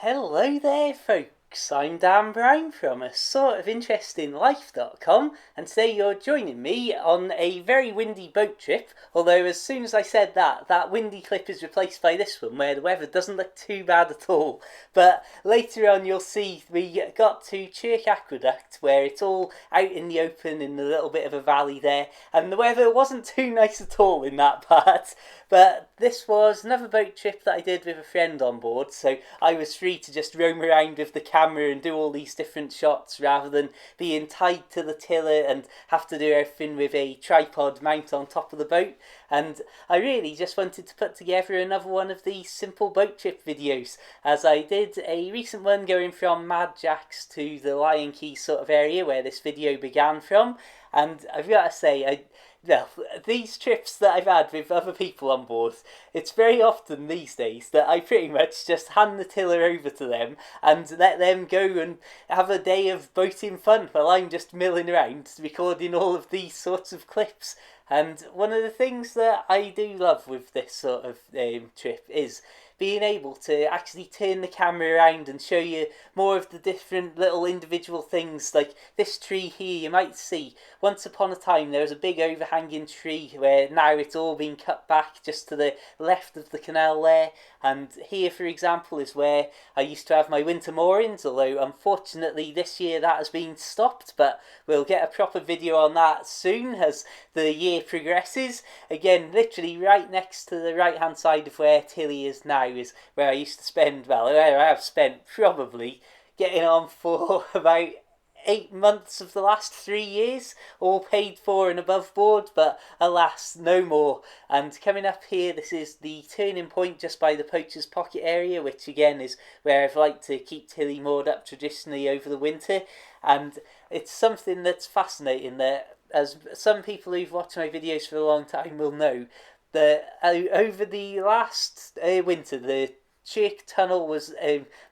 Hello there, folks. I'm Dan Brown from a sort of interesting life.com, and today you're joining me on a very windy boat trip. Although, as soon as I said that windy clip is replaced by this one where the weather doesn't look too bad at all. But later on, you'll see we got to Chirk Aqueduct, where it's all out in the open in a little bit of a valley there, and the weather wasn't too nice at all in that part. But this was another boat trip that I did with a friend on board, so I was free to just roam around with the camera and do all these different shots rather than being tied to the tiller and have to do everything with a tripod mount on top of the boat. And I really just wanted to put together another one of these simple boat trip videos, as I did a recent one going from Mad Jack's to the Lion Key sort of area where this video began from. And I've got to say, well, these trips that I've had with other people on board, it's very often these days that I pretty much just hand the tiller over to them and let them go and have a day of boating fun while I'm just milling around recording all of these sorts of clips. And one of the things that I do love with this sort of trip is being able to actually turn the camera around and show you more of the different little individual things. Like this tree here, you might see once upon a time there was a big overhanging tree where now it's all been cut back just to the left of the canal there. And here, for example, is where I used to have my winter moorings, although unfortunately this year that has been stopped, but we'll get a proper video on that soon as the year progresses. Again, literally right next to the right hand side of where Tilly is now is where I used to spend, well, where I have spent probably getting on for about 8 months of the last 3 years, all paid for and above board, but alas, no more. And coming up here, this is the turning point just by the Poacher's Pocket area, which again is where I've liked to keep Tilly moored up traditionally over the winter. And it's something that's fascinating that, as some people who've watched my videos for a long time will know, that over the last winter, the Chirk Tunnel was,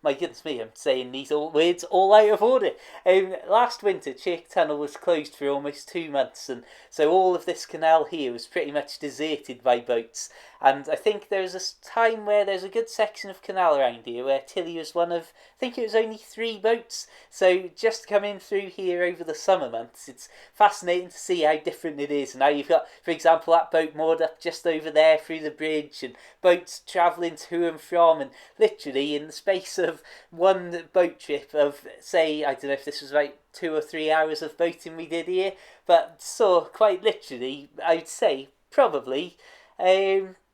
my goodness me, I'm saying these words all out of order. Last winter, Chirk Tunnel was closed for almost 2 months, and so all of this canal here was pretty much deserted by boats. And I think there was a time where there's a good section of canal around here where Tilly was one of, I think it was only 3 boats. So just coming through here over the summer months, it's fascinating to see how different it is. And now you've got, for example, that boat moored up just over there through the bridge, and boats travelling to and from, and literally in the space of one boat trip of, say, I don't know if this was about 2 or 3 hours of boating we did here, but saw quite literally, I'd say, probably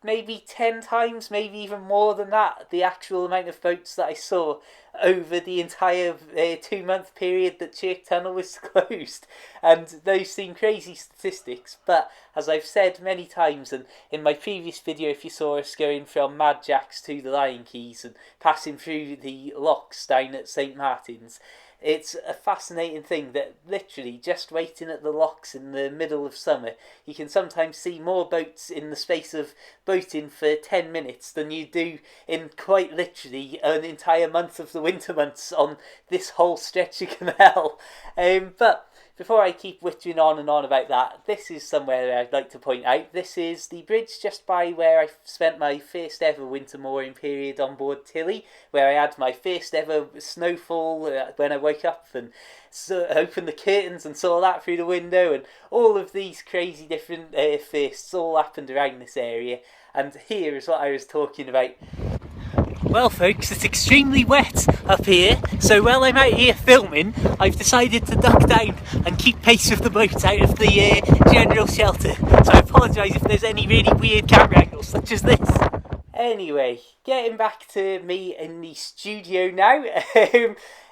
maybe 10 times, maybe even more than that, the actual amount of boats that I saw over the entire 2 month period that Chirk Tunnel was closed. And those seem crazy statistics, but as I've said many times, and in my previous video if you saw us going from Mad Jack's to the Lion Keys and passing through the locks down at St Martin's, it's a fascinating thing that literally just waiting at the locks in the middle of summer, you can sometimes see more boats in the space of boating for 10 minutes than you do in quite literally an entire month of the winter months on this whole stretch of canal. But before I keep whittering on and on about that, this is somewhere I'd like to point out. This is the bridge just by where I spent my first ever winter mooring period on board Tilly, where I had my first ever snowfall when I woke up and opened the curtains and saw that through the window, and all of these crazy different firsts all happened around this area. And here is what I was talking about. Well folks, it's extremely wet up here, so while I'm out here filming, I've decided to duck down and keep pace with the boat out of the general shelter. So I apologise if there's any really weird camera angles such as this. Anyway, getting back to me in the studio now.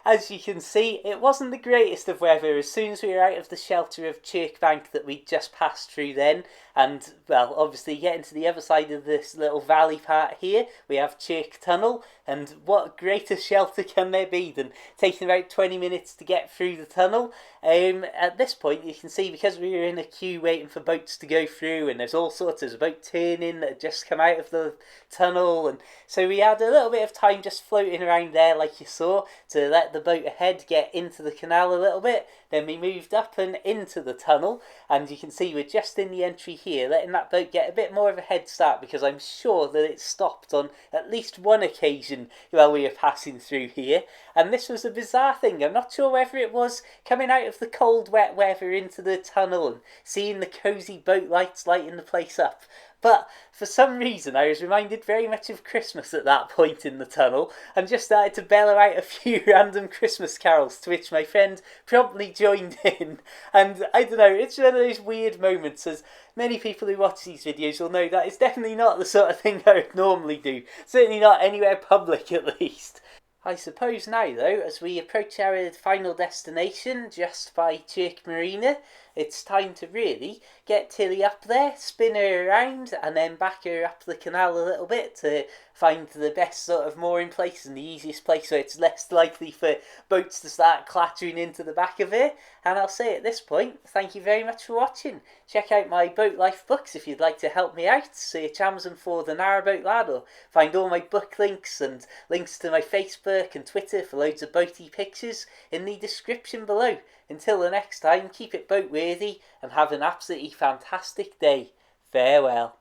As you can see, it wasn't the greatest of weather as soon as we were out of the shelter of Chirk Bank that we just passed through then. And, well, obviously getting to the other side of this little valley part here, we have Chirk Tunnel. And what greater shelter can there be than taking about 20 minutes to get through the tunnel? At this point, you can see, because we were in a queue waiting for boats to go through, and there's all sorts of boat turning that had just come out of the tunnel, and so we had a little bit of time just floating around there like you saw to let the boat ahead get into the canal a little bit. Then we moved up and into the tunnel, and you can see we're just in the entry here, letting that boat get a bit more of a head start, because I'm sure that it stopped on at least one occasion while we were passing through here. And this was a bizarre thing. I'm not sure whether it was coming out of the cold wet weather into the tunnel and seeing the cosy boat lights lighting the place up, but for some reason I was reminded very much of Christmas at that point in the tunnel, and just started to bellow out a few random Christmas carols, to which my friend promptly joined in. And I don't know, it's one of those weird moments, as many people who watch these videos will know that it's definitely not the sort of thing I would normally do, certainly not anywhere public at least. I suppose now, though, as we approach our final destination just by Chirk Marina, it's time to really get Tilly up there, spin her around, and then back her up the canal a little bit to find the best sort of mooring place and the easiest place where it's less likely for boats to start clattering into the back of it. And I'll say at this point, thank you very much for watching. Check out my boat life books if you'd like to help me out. Search Amazon for The Narrowboat Lad, or find all my book links and links to my Facebook and Twitter for loads of boaty pictures in the description below. Until the next time, keep it boat worthy and have an absolutely fantastic day. Farewell.